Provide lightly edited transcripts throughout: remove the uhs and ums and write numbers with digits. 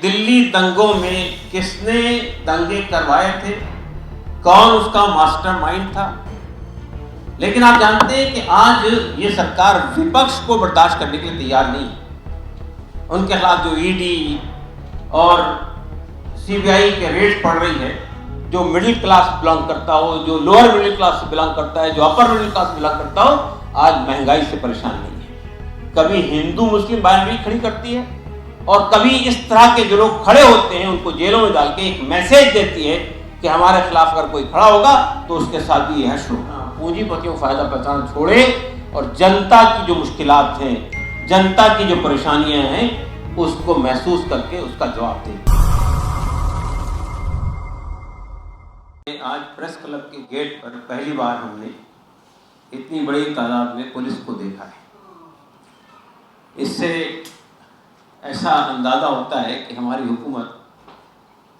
दिल्ली दंगों में किसने दंगे करवाए थे, कौन उसका मास्टरमाइंड था। लेकिन आप जानते हैं कि आज ये सरकार विपक्ष को बर्दाश्त करने के लिए तैयार नहीं है। उनके खिलाफ जो ईडी और सीबीआई के रेड पड़ रही है, जो मिडिल क्लास बिलोंग करता हो, जो लोअर मिडिल क्लास से बिलोंग करता है, जो अपर मिडिल क्लास से बिलोंग करता हो, आज महंगाई से परेशान नहीं है। कभी हिंदू मुस्लिम बाइनरी खड़ी करती है और कभी इस तरह के जो लोग खड़े होते हैं उनको जेलों में डाल के एक मैसेज देती है कि हमारे खिलाफ अगर कोई खड़ा होगा तो उसके साथ भी यह होगा। पूंजीपतियों फायदा पहचान छोड़े और जनता की जो मुश्किलात हैं, जनता की जो परेशानियां हैं, उसको महसूस करके उसका जवाब दें। आज प्रेस क्लब के गेट पर पहली बार हमने इतनी बड़ी तादाद में पुलिस को देखा है। इससे ऐसा अंदाजा होता है कि हमारी हुकूमत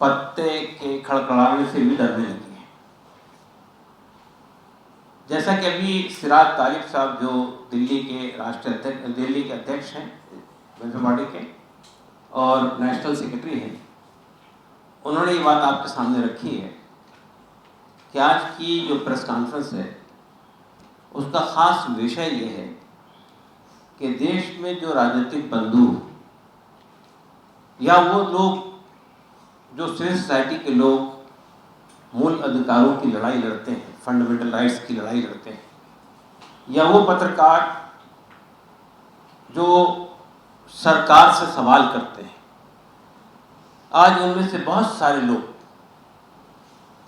पत्ते के खड़खड़ाने से भी डरने लगी है। जैसा कि अभी सिराज तारिक साहब जो दिल्ली के अध्यक्ष हैं वेलफेयर पार्टी के और नेशनल सेक्रेटरी हैं, उन्होंने ये बात आपके सामने रखी है कि आज की जो प्रेस कॉन्फ्रेंस है उसका ख़ास विषय ये है कि देश में जो राजनीतिक बंधु या वो लोग जो सिविल सोसाइटी के लोग मूल अधिकारों की लड़ाई लड़ते हैं, फंडामेंटल राइट्स की लड़ाई लड़ते हैं, या वो पत्रकार जो सरकार से सवाल करते हैं, आज उनमें से बहुत सारे लोग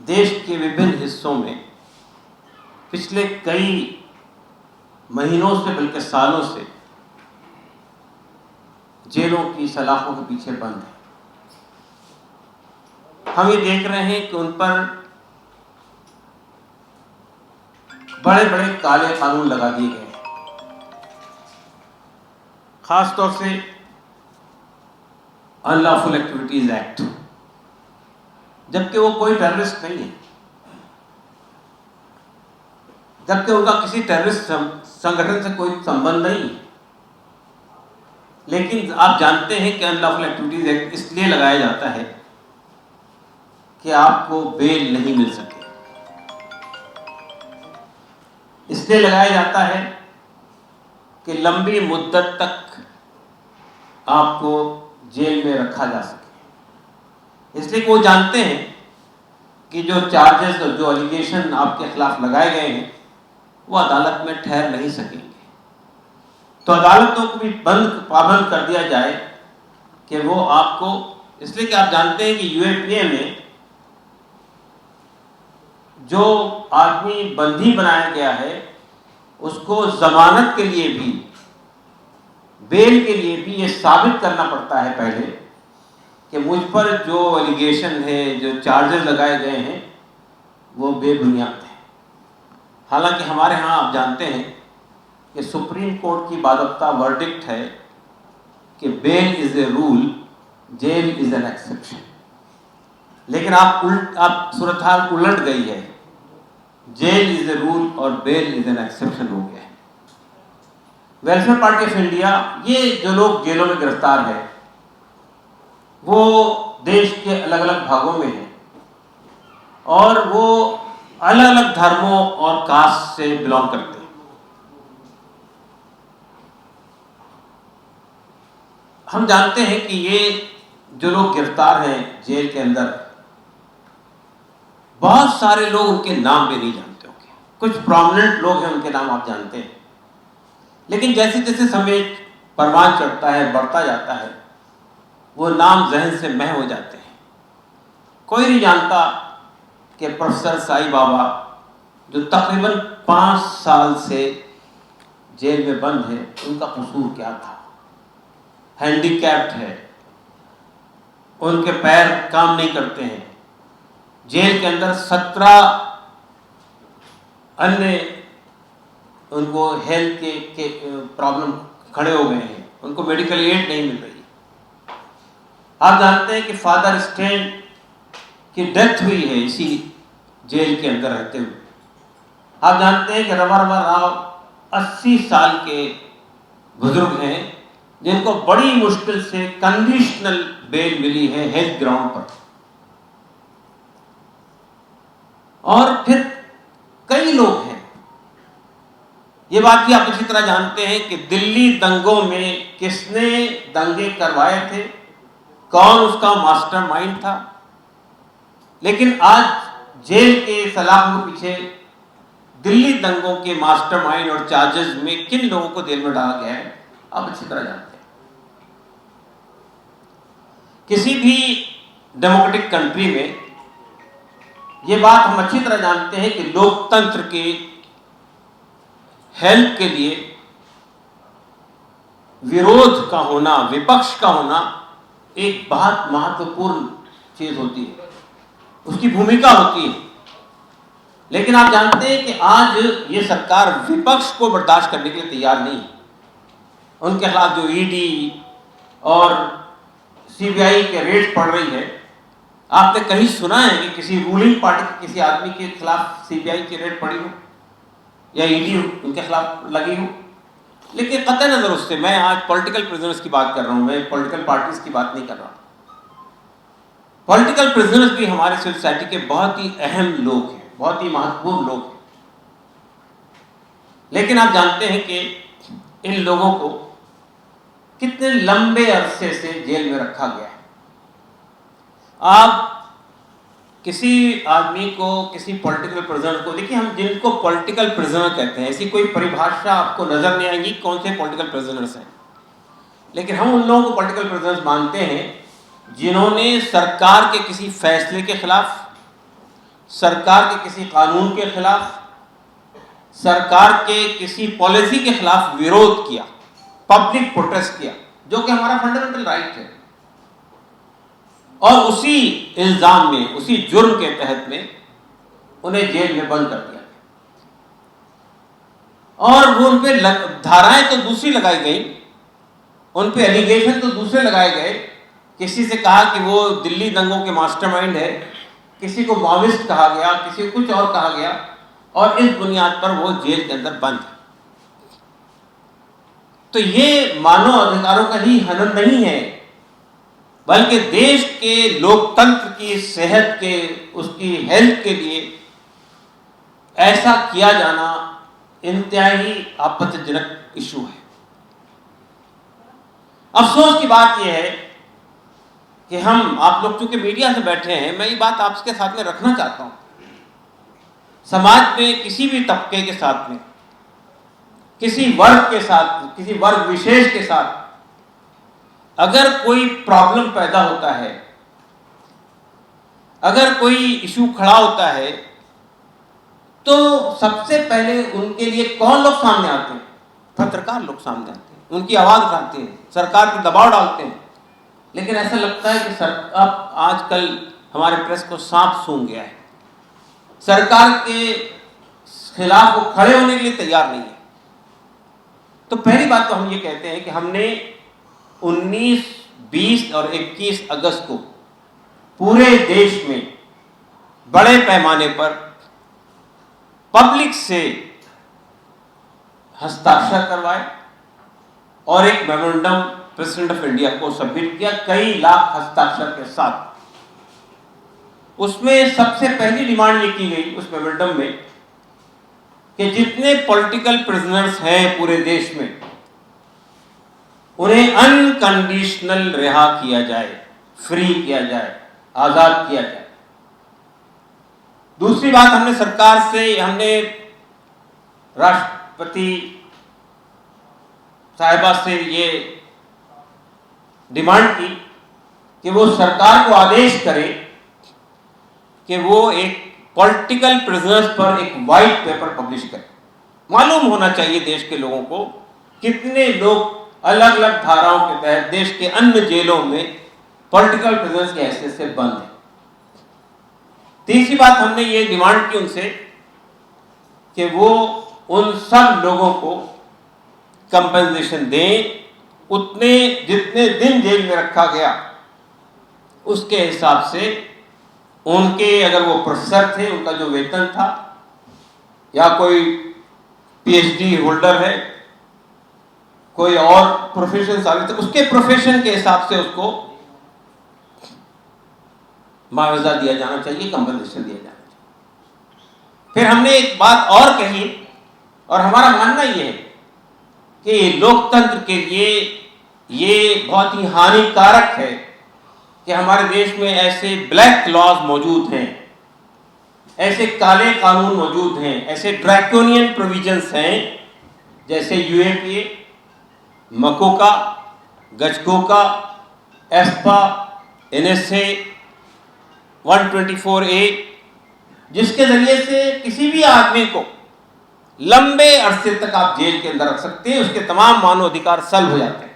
देश के विभिन्न हिस्सों में पिछले कई महीनों से बल्कि सालों से जेलों की सलाखों के पीछे बंद है। हम ये देख रहे हैं कि उन पर बड़े बड़े काले कानून लगा दिए गए हैं, खास तौर से अनलॉफुल एक्टिविटीज एक्ट, जबकि वो कोई टेररिस्ट नहीं है, जबकि उनका किसी टेररिस्ट संगठन से कोई संबंध नहीं है। लेकिन आप जानते हैं कि अनलॉफुल एक्टिविटीज एक्ट इसलिए लगाया जाता है कि आपको बेल नहीं मिल सके, इसलिए लगाया जाता है कि लंबी मुद्दत तक आपको जेल में रखा जा सके। इसलिए वो जानते हैं कि जो चार्जेस और जो एलिगेशन आपके खिलाफ लगाए गए हैं वो अदालत में ठहर नहीं सकेंगे। तो अदालतों को भी पाबंद कर दिया जाए कि वो आपको, इसलिए कि आप जानते हैं कि यूएपीए में जो आदमी बंदी बनाया गया है उसको जमानत के लिए भी, बेल के लिए भी ये साबित करना पड़ता है पहले कि मुझ पर जो एलिगेशन है, जो चार्जेस लगाए गए हैं वो बेबुनियाद है। हालांकि हमारे यहाँ आप जानते हैं कि सुप्रीम कोर्ट की बाकायदा वर्डिक्ट है कि bail is a rule, jail is an exception. लेकिन आप सूरत हाल उलट गई है, जेल इज ए रूल और बेल इज एन एक्सेप्शन हो गया है। वेलफेयर पार्टी ऑफ इंडिया, ये जो लोग जेलों में गिरफ्तार है वो देश के अलग अलग भागों में हैं और वो अलग अलग धर्मों और कास्ट से बिलोंग करते हैं। हम जानते हैं कि ये जो लोग गिरफ्तार हैं जेल के अंदर, बहुत सारे लोग उनके नाम भी नहीं जानते होंगे। कुछ प्रोमिनेंट लोग हैं, उनके नाम आप जानते हैं, लेकिन जैसे जैसे समय परवान चढ़ता है, बढ़ता जाता है, वो नाम जहन से मह हो जाते हैं। कोई नहीं जानता कि प्रोफेसर साईं बाबा जो तकरीबन 5 साल से जेल में बंद है, उनका कसूर क्या था। हैंडीकैप्ड है, उनके पैर काम नहीं करते हैं, जेल के अंदर 17 अन्य उनको हेल्थ के प्रॉब्लम खड़े हो गए हैं, उनको मेडिकल एड नहीं मिल रही। आप जानते हैं कि फादर स्टेन की डेथ हुई है इसी जेल के अंदर रहते हुए। आप जानते हैं कि रवा राव 80 साल के बुजुर्ग हैं, जिनको बड़ी मुश्किल से कंडीशनल बेल मिली है हेल्थ ग्राउंड पर। और फिर कई लोग हैं, ये बात भी आप अच्छी तरह जानते हैं कि दिल्ली दंगों में किसने दंगे करवाए थे, कौन उसका मास्टरमाइंड था। लेकिन आज जेल के सलाखों के पीछे दिल्ली दंगों के मास्टरमाइंड और चार्जेस में किन लोगों को जेल में डाला गया है आप अच्छी तरह जानते हैं। किसी भी डेमोक्रेटिक कंट्री में ये बात हम अच्छी तरह जानते हैं कि लोकतंत्र के हेल्प के लिए विरोध का होना, विपक्ष का होना एक बहुत महत्वपूर्ण चीज होती है, उसकी भूमिका होती है। लेकिन आप जानते हैं कि आज ये सरकार विपक्ष को बर्दाश्त करने के लिए तैयार नहीं है। उनके खिलाफ जो ईडी और सीबीआई के रेड पड़ रही है, आपने कहीं सुना है कि किसी रूलिंग पार्टी के किसी आदमी के खिलाफ सीबीआई की रेड पड़ी हो या ईडी उनके खिलाफ लगी हो? लेकिन कतई नजर उससे, मैं आज पॉलिटिकल प्रिजनर्स की बात कर रहा हूं, मैं पॉलिटिकल पार्टीज की बात नहीं कर रहा। पॉलिटिकल प्रिजनर्स भी हमारे सोसाइटी के बहुत ही अहम लोग हैं, बहुत ही महत्वपूर्ण लोग हैं। लेकिन आप जानते हैं कि इन लोगों को कितने लंबे अरसे से जेल में रखा गया है। आप किसी आदमी को, किसी पॉलिटिकल प्रिजनर को देखिए, हम जिनको पॉलिटिकल प्रिजनर कहते हैं, ऐसी कोई परिभाषा आपको नजर नहीं आएगी कौन से पॉलिटिकल प्रिजनर्स हैं। लेकिन हम उन लोगों को पॉलिटिकल प्रिजनर्स मानते हैं जिन्होंने सरकार के किसी फैसले के खिलाफ, सरकार के किसी कानून के खिलाफ, सरकार के किसी पॉलिसी के खिलाफ विरोध किया, पब्लिक प्रोटेस्ट किया, जो कि हमारा फंडामेंटल राइट है। और उसी इल्जाम में, उसी जुर्म के तहत में उन्हें जेल में बंद कर दिया और वो उन पे धाराएं तो दूसरी लगाई गई, उन पे एलिगेशन तो दूसरे लगाए गए। किसी से कहा कि वो दिल्ली दंगों के मास्टरमाइंड है, किसी को माओविस्ट कहा गया, किसी को कुछ और कहा गया, और इस बुनियाद पर वो जेल के अंदर बंद है। तो ये मानव अधिकारों का ही हनन नहीं है, बल्कि देश के लोकतंत्र की सेहत के, उसकी हेल्थ के लिए ऐसा किया जाना इंतहाई आपत्तिजनक इशू है। अफसोस की बात यह है कि हम, आप लोग चूंकि मीडिया से बैठे हैं, मैं ये बात आपके साथ में रखना चाहता हूं। समाज में किसी भी तबके के साथ में, किसी वर्ग के साथ, किसी वर्ग विशेष के साथ अगर कोई प्रॉब्लम पैदा होता है, अगर कोई इशू खड़ा होता है, तो सबसे पहले उनके लिए कौन लोग सामने आते हैं? पत्रकार लोग सामने आते हैं, उनकी आवाज उठाते हैं, सरकार पर दबाव डालते हैं। लेकिन ऐसा लगता है कि अब आजकल हमारे प्रेस को सांप सूंघ गया है, सरकार के खिलाफ वो खड़े होने के लिए तैयार नहीं है। तो पहली बात तो हम ये कहते हैं कि हमने 19, 20 और 21 अगस्त को पूरे देश में बड़े पैमाने पर पब्लिक से हस्ताक्षर करवाए और एक मेमोरेंडम प्रेसिडेंट ऑफ इंडिया को सबमिट किया, कई लाख हस्ताक्षर के साथ। उसमें सबसे पहली डिमांड ये की गई उस मेमोरेंडम में कि जितने पॉलिटिकल प्रिजनर्स हैं पूरे देश में, उन्हें अनकंडीशनल रिहा किया जाए, फ्री किया जाए, आजाद किया जाए। दूसरी बात, हमने सरकार से, हमने राष्ट्रपति साहिबा से ये डिमांड की कि वो सरकार को आदेश करे कि वो एक पॉलिटिकल प्रिजनर्स पर एक वाइट पेपर पब्लिश करे। मालूम होना चाहिए देश के लोगों को कितने लोग अलग अलग धाराओं के तहत देश के अन्य जेलों में पॉलिटिकल प्रिजनर्स की हैसियत से बंद है। तीसरी बात, हमने ये डिमांड की उनसे कि वो उन सब लोगों को कंपनसेशन दें, उतने जितने दिन जेल में रखा गया उसके हिसाब से उनके, अगर वो प्रोफेसर थे, उनका जो वेतन था, या कोई पीएचडी होल्डर है, कोई और प्रोफेशन साबित है, उसके प्रोफेशन के हिसाब से उसको मुआवजा दिया जाना चाहिए, कंपनसेशन दिया जाना चाहिए। फिर हमने एक बात और कही, और हमारा मानना ये है कि लोकतंत्र के लिए ये बहुत ही हानिकारक है कि हमारे देश में ऐसे ब्लैक लॉज मौजूद हैं, ऐसे काले कानून मौजूद हैं, ऐसे ड्रैकोनियन प्रोविजंस हैं, जैसे यूएपीए, मकोका, गजकोका, एस्पा, एनएसए, 124A, जिसके जरिए से किसी भी आदमी को लंबे अरसे तक आप जेल के अंदर रख सकते हैं, उसके तमाम मानव अधिकार सल्ब हो जाते हैं,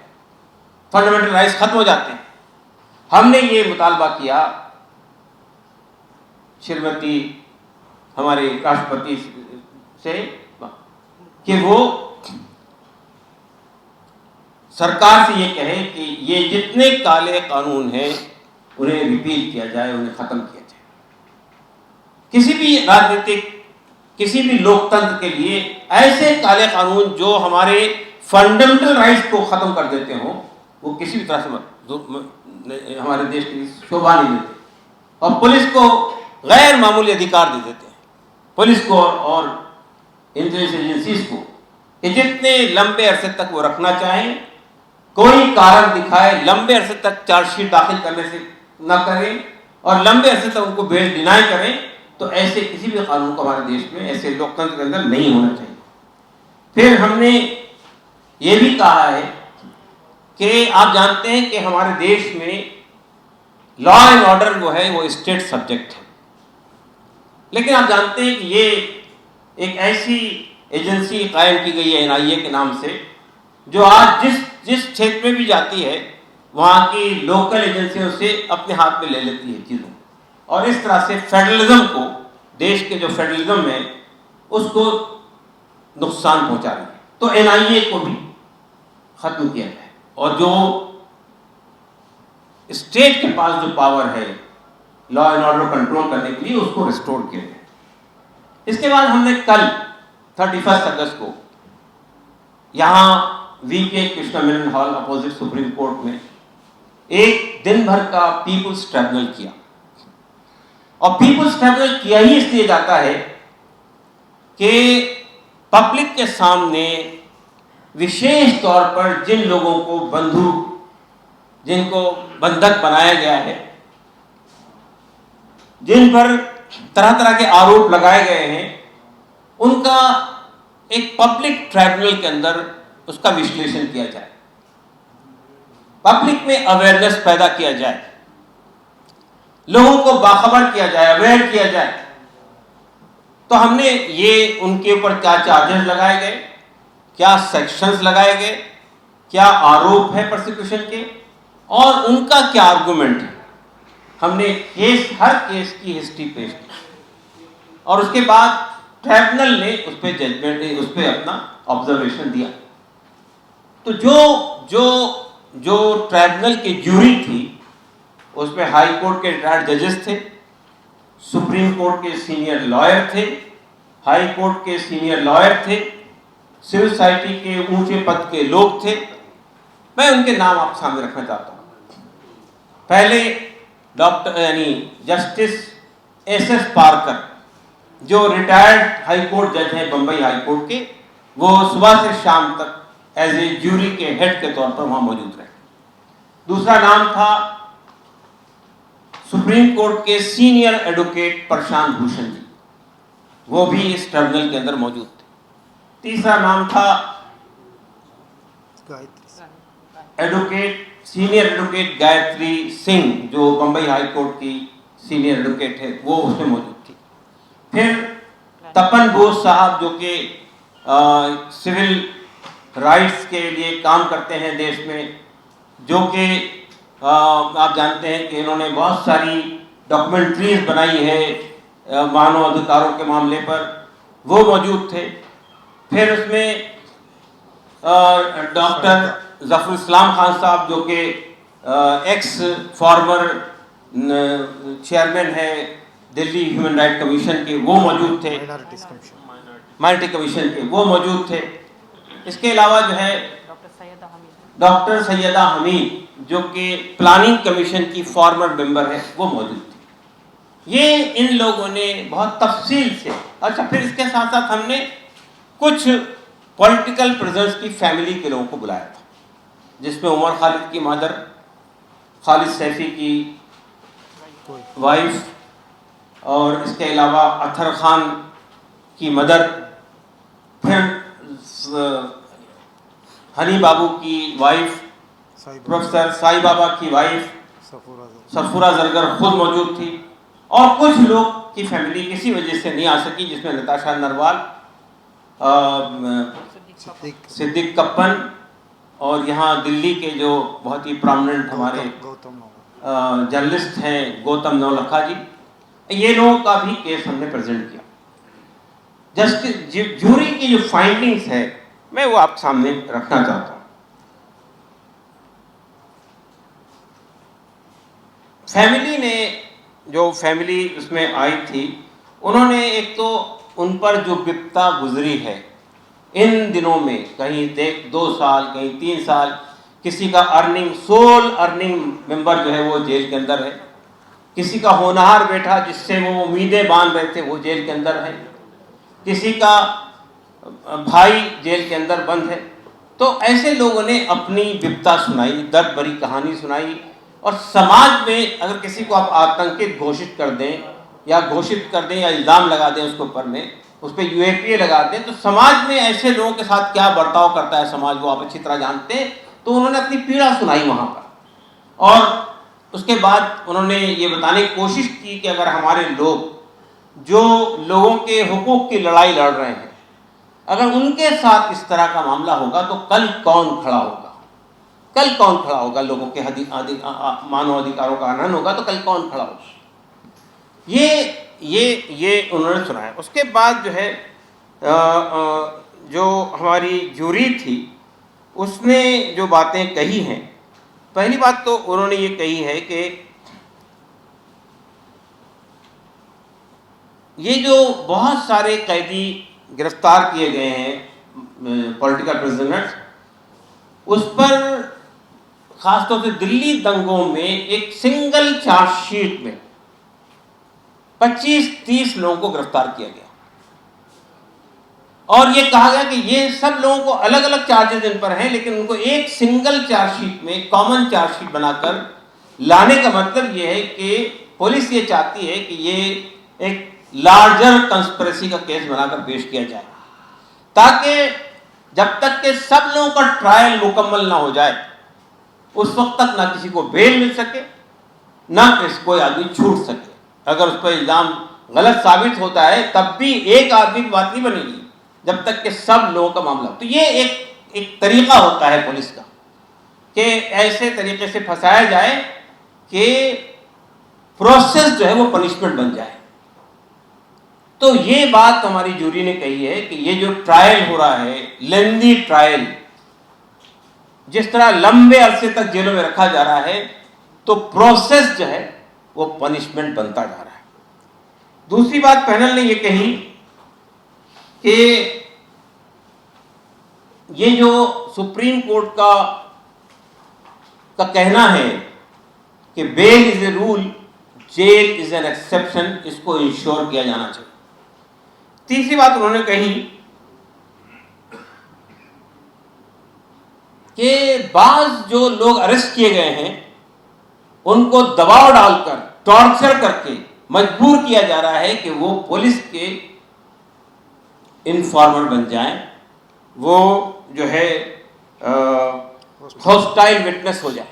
फंडामेंटल राइट्स खत्म हो जाते हैं। हमने ये मुतालबा किया श्रीमती हमारे राष्ट्रपति से कि वो सरकार से ये कहे कि ये जितने काले कानून हैं उन्हें रिपील किया जाए, उन्हें खत्म किया जाए। किसी भी राजनीतिक, किसी भी लोकतंत्र के लिए ऐसे काले कानून जो हमारे फंडामेंटल राइट्स को खत्म कर देते हो, वो किसी भी तरह से हमारे देश की शोभा नहीं देते, और पुलिस को गैर मामूली अधिकार दे देते हैं, पुलिस को और इंटेलिजेंस एजेंसीज को, कि जितने लंबे अरसे तक वो रखना चाहें, कोई कारण दिखाए लंबे अरसे तक चार्जशीट दाखिल करने से न करें और लंबे अरसे तक उनको बेल डिनाई करें, तो ऐसे किसी भी कानून को हमारे देश में, ऐसे लोकतंत्र के अंदर नहीं होना चाहिए। फिर हमने ये भी कहा है कि आप जानते हैं कि हमारे देश में लॉ एंड ऑर्डर जो है वो स्टेट सब्जेक्ट है, लेकिन आप जानते हैं कि ये एक ऐसी एजेंसी कायम की गई है एनआईए के नाम से, जो आज जिस क्षेत्र में भी जाती है वहाँ की लोकल एजेंसियों से अपने हाथ में ले लेती है चीज़ों, और इस तरह से फेडरलिज्म को, देश के जो फेडरलिज्म है उसको नुकसान पहुंचा रही है। तो एनआईए को भी खत्म किया जाए, और जो स्टेट के पास जो पावर है लॉ एंड ऑर्डर कंट्रोल करने के लिए, उसको रिस्टोर किया जाए। इसके बाद हमने कल 31 अगस्त को यहाँ V K Krishna Menon hall opposite supreme court में एक दिन भर का पीपुल्स ट्रिब्यूनल किया, और पीपुल्स ट्रिब्यूनल किया ही इसलिए जाता है कि पब्लिक के सामने विशेष तौर पर जिन लोगों को जिनको बंधक बनाया गया है, जिन पर तरह तरह के आरोप लगाए गए हैं, उनका एक पब्लिक ट्रिब्यूनल के अंदर उसका विश्लेषण किया जाए, पब्लिक में अवेयरनेस पैदा किया जाए, लोगों को बाखबर किया जाए, अवेयर किया जाए। तो हमने ये उनके ऊपर क्या चार्जेस लगाए गए, क्या सेक्शंस लगाए गए, क्या आरोप है प्रोसिक्यूशन के, और उनका क्या आर्गुमेंट है, हमने हर केस की हिस्ट्री पेश की, और उसके बाद ट्रिब्यूनल ने उस पर जजमेंट, उस पर अपना ऑब्जर्वेशन दिया। तो जो ट्रिब्यूनल की ज्यूरी थी उसमें हाई कोर्ट के रिटायर्ड जजेस थे, सुप्रीम कोर्ट के सीनियर लॉयर थे, हाई कोर्ट के सीनियर लॉयर थे, सिविल सोसाइटी के ऊंचे पद के लोग थे। मैं उनके नाम आप सामने रखना चाहता हूँ। पहले डॉक्टर यानी जस्टिस एस पार्कर, जो रिटायर्ड हाई कोर्ट जज हैं बंबई हाई कोर्ट के, वो सुबह से शाम तक एज ए ज्यूरी के हेड के तौर पर वहां मौजूद रहे। दूसरा नाम था सुप्रीम कोर्ट के सीनियर एडवोकेट प्रशांत भूषण जी, वो भी इस ट्रिब्यूनल के अंदर मौजूद थे। तीसरा नाम था सीनियर एडवोकेट गायत्री सिंह, जो बंबई हाई कोर्ट की सीनियर एडवोकेट है, वो उसमें मौजूद थी। फिर तपन बोस साहब, जो कि सिविल राइट्स के लिए काम करते हैं देश में, जो कि आप जानते हैं कि इन्होंने बहुत सारी डॉक्यूमेंट्रीज बनाई है मानव अधिकारों के मामले पर, वो मौजूद थे। फिर उसमें डॉक्टर जफर इस्लाम खान साहब, जो कि एक्स फॉर्मर चेयरमैन है दिल्ली ह्यूमन राइट कमीशन के, वो मौजूद थे, माइनॉरिटी कमीशन के वो मौजूद थे। इसके अलावा जो है डॉक्टर सैयदा हमीद जो कि प्लानिंग कमीशन की फॉर्मर मेंबर है, वो मौजूद थी। ये इन लोगों ने बहुत तफसील से, अच्छा फिर इसके साथ साथ हमने कुछ पॉलिटिकल प्रिजनर्स की फैमिली के लोगों को बुलाया था, जिसमें उमर खालिद की मदर, खालिद सैफी की वाइफ, और इसके अलावा अतर खान की मदर, फिर हनी बाबू की वाइफ, प्रोफेसर साई बाबा की वाइफ सफूरा जरगर खुद मौजूद थी, और कुछ लोग की फैमिली किसी वजह से नहीं आ सकी, जिसमें नताशा नरवाल, सिद्दीक कप्पन, और यहाँ दिल्ली के जो बहुत ही प्रोमिनेंट हमारे जर्नलिस्ट हैं गौतम नवलखा जी, ये लोगों का भी केस हमने प्रेजेंट किया। जस्टिस जूरी की जो फाइंडिंग्स है मैं वो आप सामने रखना चाहता हूँ। फैमिली ने, जो फैमिली उसमें आई थी, उन्होंने एक तो उन पर जो विपदा गुजरी है इन दिनों में, कहीं 2 साल, कहीं 3 साल, किसी का सोल अर्निंग मेंबर जो है वो जेल के अंदर है, किसी का होनहार बेटा जिससे वो उम्मीदें बांध रहे थे वो जेल के अंदर है, किसी का भाई जेल के अंदर बंद है। तो ऐसे लोगों ने अपनी विपदा सुनाई, दर्द भरी कहानी सुनाई, और समाज में अगर किसी को आप आतंकित घोषित कर दें या इल्ज़ाम लगा दें उसके ऊपर में, उस पर यूएपीए लगा दें, तो समाज में ऐसे लोगों के साथ क्या बर्ताव करता है समाज, वो आप अच्छी तरह जानते हैं। तो उन्होंने अपनी पीड़ा सुनाई वहाँ पर, और उसके बाद उन्होंने ये बताने की कोशिश की कि अगर हमारे लोग जो लोगों के हुकूक की लड़ाई लड़ रहे हैं, अगर उनके साथ इस तरह का मामला होगा तो कल कौन खड़ा होगा, कल कौन खड़ा होगा, लोगों के मानव अधिकारों का हनन होगा तो कल कौन खड़ा होगा। ये उन्होंने सुनाया। उसके बाद जो है जो हमारी जूरी थी उसने जो बातें कही हैं, पहली बात तो उन्होंने ये कही है कि ये जो बहुत सारे कैदी गिरफ्तार किए गए हैं पॉलिटिकल प्रिजनर्स, उस पर खासतौर से दिल्ली दंगों में एक सिंगल चार्जशीट में 25-30 लोगों को गिरफ्तार किया गया, और ये कहा गया कि ये सब लोगों को अलग अलग चार्जेस इन पर हैं, लेकिन उनको एक सिंगल चार्जशीट में, कॉमन चार्जशीट बनाकर लाने का मतलब ये है कि पुलिस ये चाहती है कि ये एक लार्जर कंस्पिरेसी का केस बनाकर पेश किया जाए, ताकि जब तक के सब लोगों का ट्रायल मुकम्मल ना हो जाए उस वक्त तक ना किसी को बेल मिल सके, ना कोई आदमी छूट सके। अगर उस पर इल्जाम गलत साबित होता है तब भी एक आदमी की बात नहीं बनेगी जब तक कि सब लोगों का मामला। तो ये एक तरीका होता है पुलिस का कि ऐसे तरीके से फंसाया जाए कि प्रोसेस जो है वो पनिशमेंट बन जाए। तो ये बात हमारी जूरी ने कही है कि ये जो ट्रायल हो रहा है, लेंदी ट्रायल, जिस तरह लंबे अरसे तक जेलों में रखा जा रहा है, तो प्रोसेस जो है वो पनिशमेंट बनता जा रहा है। दूसरी बात पैनल ने ये कही कि ये जो सुप्रीम कोर्ट का कहना है कि bail is a rule, jail is an exception, इसको इंश्योर किया जाना चाहिए। तीसरी बात उन्होंने कही कि बाज जो लोग अरेस्ट किए गए हैं उनको दबाव डालकर, टॉर्चर करके मजबूर किया जा रहा है कि वो पुलिस के इन्फॉर्मर बन जाएं, वो जो है हॉस्टाइल विटनेस हो जाए,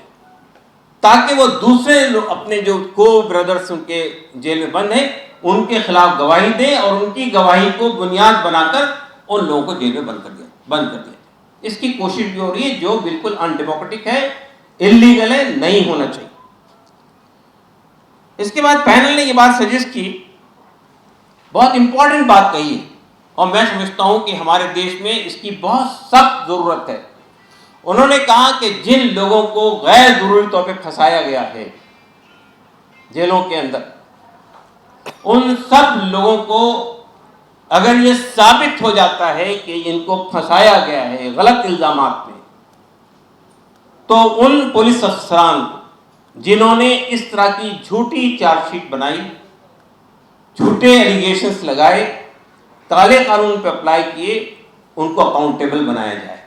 ताकि वो दूसरे लोग, अपने जो को ब्रदर्स उनके जेल में बंद हैं, उनके खिलाफ गवाही दें और उनकी गवाही को बुनियाद बनाकर उन लोगों को जेल में बंद कर दिया। इसकी कोशिश भी हो रही है, जो बिल्कुल अनडेमोक्रेटिक है, इलीगल है, नहीं होना चाहिए। इसके बाद पैनल ने ये बात सजेस्ट की, बहुत इंपॉर्टेंट बात कही है, और मैं समझता हूं कि हमारे देश में इसकी बहुत सख्त जरूरत है। उन्होंने कहा कि जिन लोगों को गैर जरूरी तौर पे फंसाया गया है जेलों के अंदर, उन सब लोगों को अगर ये साबित हो जाता है कि इनको फंसाया गया है गलत इल्जामात में, तो उन पुलिस अफसरान को जिन्होंने इस तरह की झूठी चार्जशीट बनाई, झूठे एलिगेशंस लगाए, काले कानून पर अप्लाई किए, उनको अकाउंटेबल बनाया जाए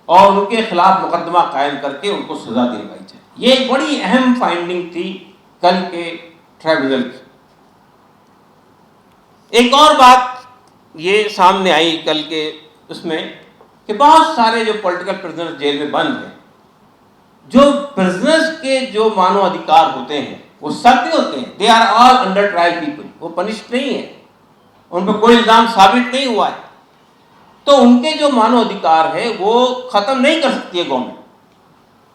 और उनके खिलाफ मुकदमा कायम करके उनको सजा दिलवाई जाए। ये एक बड़ी अहम फाइंडिंग थी कल के ट्राइब्यूनल की। एक और बात ये सामने आई कल के उसमें कि बहुत सारे जो पॉलिटिकल प्रिजनर्स जेल में बंद हैं, जो प्रिजनर्स के जो मानव अधिकार होते हैं वो सत्य होते हैं। They are all under trial people, वो पनिश्ड नहीं है, उन पर कोई इल्जाम साबित नहीं हुआ है, तो उनके जो मानव अधिकार है वो खत्म नहीं कर सकती है गवर्नमेंट।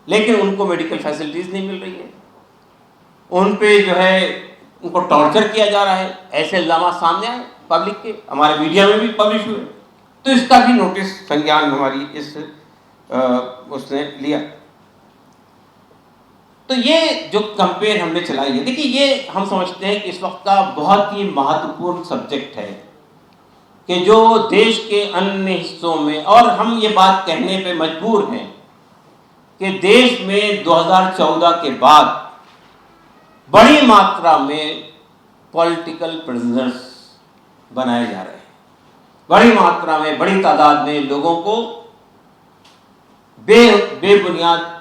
लेकिन उनको मेडिकल फैसिलिटीज नहीं मिल रही है, उन पे जो है उनको टॉर्चर किया जा रहा है, ऐसे इल्जाम सामने आए पब्लिक के, हमारे मीडिया में भी पब्लिश हुए। तो इसका भी नोटिस संज्ञान हमारी इस उसने लिया। तो ये जो कंपेयर हमने चलाई है, देखिए ये हम समझते हैं कि इस वक्त का बहुत ही महत्वपूर्ण सब्जेक्ट है कि जो देश के अन्य हिस्सों में, और हम ये बात कहने पे मजबूर हैं कि देश में 2014 के बाद बड़ी मात्रा में पॉलिटिकल प्रिजनर्स बनाए जा रहे हैं। बड़ी मात्रा में, बड़ी तादाद में लोगों को बेबुनियाद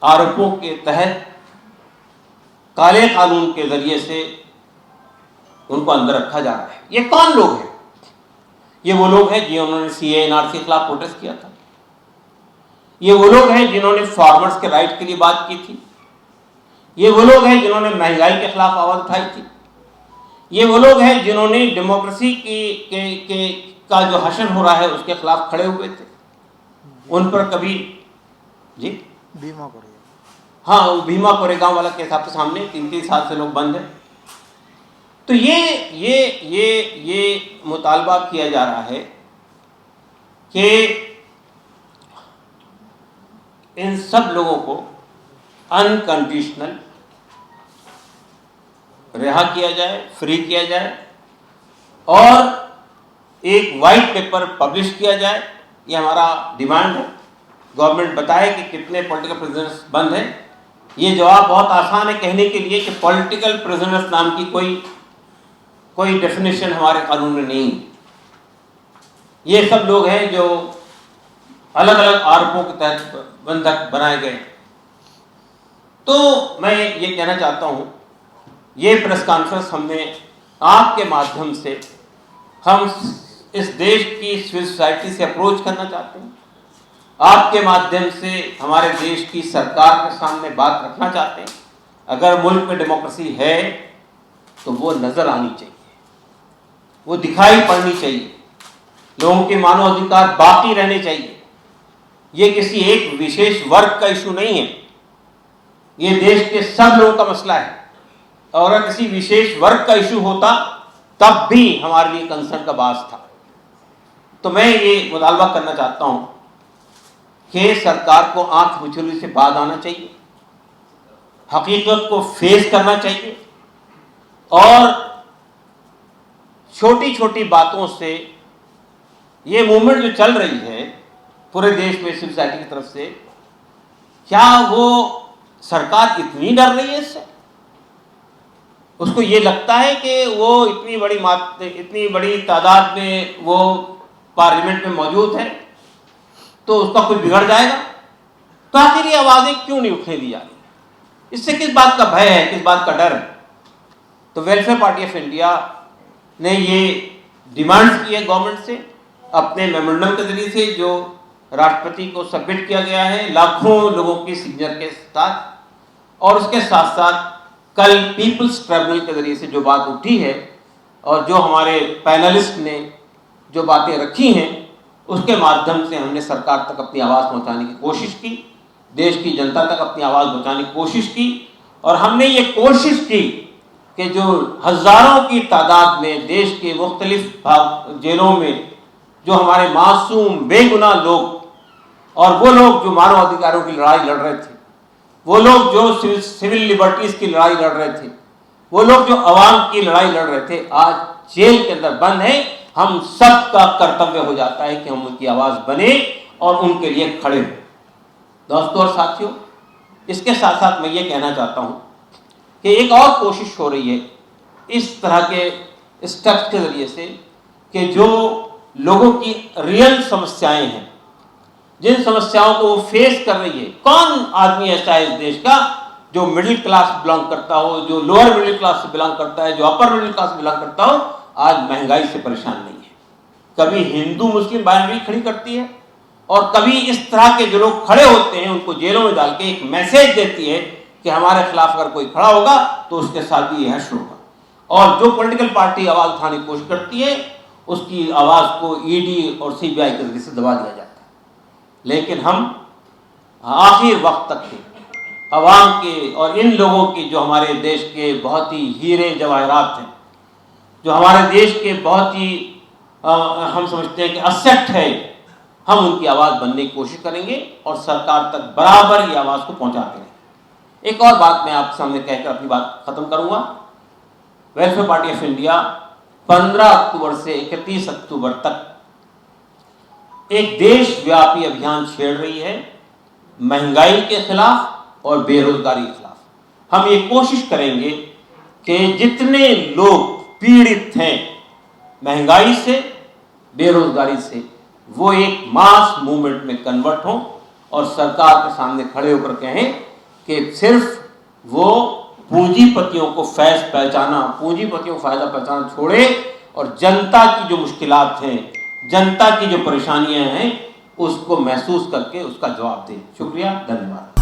आरोपों के तहत काले कानून के जरिए से उनको अंदर रखा जा रहा है। ये कौन लोग हैं? ये वो लोग हैं जिन्होंने CAA-NRC के खिलाफ प्रोटेस्ट किया था। ये वो लोग हैं जिन्होंने फार्मर्स के राइट के लिए बात की थी। ये वो लोग हैं जिन्होंने महंगाई के खिलाफ आवाज उठाई थी। ये वो लोग हैं जिन्होंने डेमोक्रेसी का जो हशन हो रहा है उसके खिलाफ खड़े हुए थे। उन पर कभी जी भीमा कोरेगांव, हाँ, भीमा कोरेगांव वाला केस आपके सामने, 3-3 साल से लोग बंद हैं। तो ये मुतालबा किया जा रहा है कि इन सब लोगों को अनकंडीशनल रिहा किया जाए, फ्री किया जाए और एक वाइट पेपर पब्लिश किया जाए। ये हमारा डिमांड है। गवर्नमेंट बताए कि कितने पॉलिटिकल प्रिजनर्स बंद हैं। ये जवाब बहुत आसान है कहने के लिए कि पॉलिटिकल प्रिजनर्स नाम की कोई डेफिनेशन हमारे कानून में नहीं है। ये सब लोग हैं जो अलग अलग आरोपों के तहत बंधक बनाए गए। तो मैं ये कहना चाहता हूँ, ये प्रेस कॉन्फ्रेंस हमने आपके माध्यम से हम इस देश की सिविल सोसाइटी से अप्रोच करना चाहते हैं, आपके माध्यम से हमारे देश की सरकार के सामने बात रखना चाहते हैं। अगर मुल्क में डेमोक्रेसी है तो वो नजर आनी चाहिए, वो दिखाई पड़नी चाहिए, लोगों के मानव अधिकार बाकी रहने चाहिए। ये किसी एक विशेष वर्ग का इशू नहीं है, ये देश के सब लोगों का मसला है। और अगर किसी विशेष वर्ग का इशू होता तब भी हमारे लिए कंसर्न का बात था। तो मैं ये मुतालबा करना चाहता हूं कि सरकार को आंख मिचौली से बाहर आना चाहिए, हकीकत को फेस करना चाहिए और छोटी छोटी बातों से ये मूवमेंट जो चल रही है पूरे देश में सिविल सोसाइटी की तरफ से, क्या वो सरकार इतनी डर रही है इससे? उसको ये लगता है कि वो इतनी बड़ी तादाद में वो पार्लियामेंट में मौजूद है तो उसका कुछ बिगड़ जाएगा? तो आखिर ये आवाजें क्यों नहीं उठने दी जा रही? इससे किस बात का भय है, किस बात का डर है? तो वेलफेयर पार्टी ऑफ इंडिया ने ये डिमांड्स की है गवर्नमेंट से अपने मेमोरेंडम के जरिए से, जो राष्ट्रपति को सबमिट किया गया है लाखों लोगों की सिग्नेचर के साथ, और उसके साथ साथ कल पीपल्स ट्रिब्यूनल के जरिए से जो बात उठी है और जो हमारे पैनलिस्ट ने जो बातें रखी हैं उसके माध्यम से हमने सरकार तक अपनी आवाज़ पहुंचाने की कोशिश की, देश की जनता तक अपनी आवाज़ पहुंचाने की कोशिश की। और हमने ये कोशिश की कि जो हज़ारों की तादाद में देश के मुख्तलिफ जेलों में जो हमारे मासूम बेगुनाह लोग, और वो लोग जो मानव अधिकारों की लड़ाई लड़ रहे थे, वो लोग जो सिविल लिबर्टीज़ की लड़ाई लड़ रहे थे, वो लोग जो अवाम की लड़ाई लड़ रहे थे, आज जेल के अंदर बंद हैं। हम सब का कर्तव्य हो जाता है कि हम उनकी आवाज़ बने और उनके लिए खड़े हों। दोस्तों और साथियों, इसके साथ साथ मैं ये कहना चाहता हूँ कि एक और कोशिश हो रही है इस तरह के स्टेप्स के ज़रिए से कि जो लोगों की रियल समस्याएं हैं, जिन समस्याओं को वो फेस कर रही है, कौन आदमी ऐसा है इस देश का जो मिडिल क्लास से बिलोंग करता हो, जो लोअर मिडिल क्लास से बिलोंग करता है, जो अपर मिडिल क्लास से बिलोंग करता हो, आज महंगाई से परेशान नहीं है। कभी हिंदू मुस्लिम बाइनरी खड़ी करती है और कभी इस तरह के जो लोग खड़े होते हैं उनको जेलों में डाल के एक मैसेज देती है कि हमारे खिलाफ अगर कोई खड़ा होगा तो उसके साथ भी यह हश्र होगा। और जो पॉलिटिकल पार्टी आवाज उठाने की कोशिश करती है उसकी आवाज को ईडी और सीबीआई के जरिए से दबा दिया जाता है। लेकिन हम आखिर वक्त तक के अवाम के और इन लोगों की जो हमारे देश के बहुत ही हीरे जवाहरात हैं, जो हमारे देश के बहुत ही हम समझते हैं कि असेट है, हम उनकी आवाज़ बनने की कोशिश करेंगे और सरकार तक बराबर ये आवाज़ को पहुंचाते हैं। एक और बात मैं आपके सामने कहकर अपनी बात खत्म करूंगा। वेलफेयर पार्टी ऑफ इंडिया 15 अक्टूबर से 31 अक्टूबर तक एक देशव्यापी अभियान छेड़ रही है महंगाई के खिलाफ और बेरोजगारी के खिलाफ। हम ये कोशिश करेंगे कि जितने लोग पीड़ित हैं महंगाई से, बेरोजगारी से, वो एक मास मूवमेंट में कन्वर्ट हों और सरकार के सामने खड़े होकर कहें कि सिर्फ वो पूंजीपतियों को पूंजीपतियों को फायदा पहचाना छोड़े और जनता की जो मुश्किलात हैं, जनता की जो परेशानियां हैं, उसको महसूस करके उसका जवाब दें। शुक्रिया, धन्यवाद।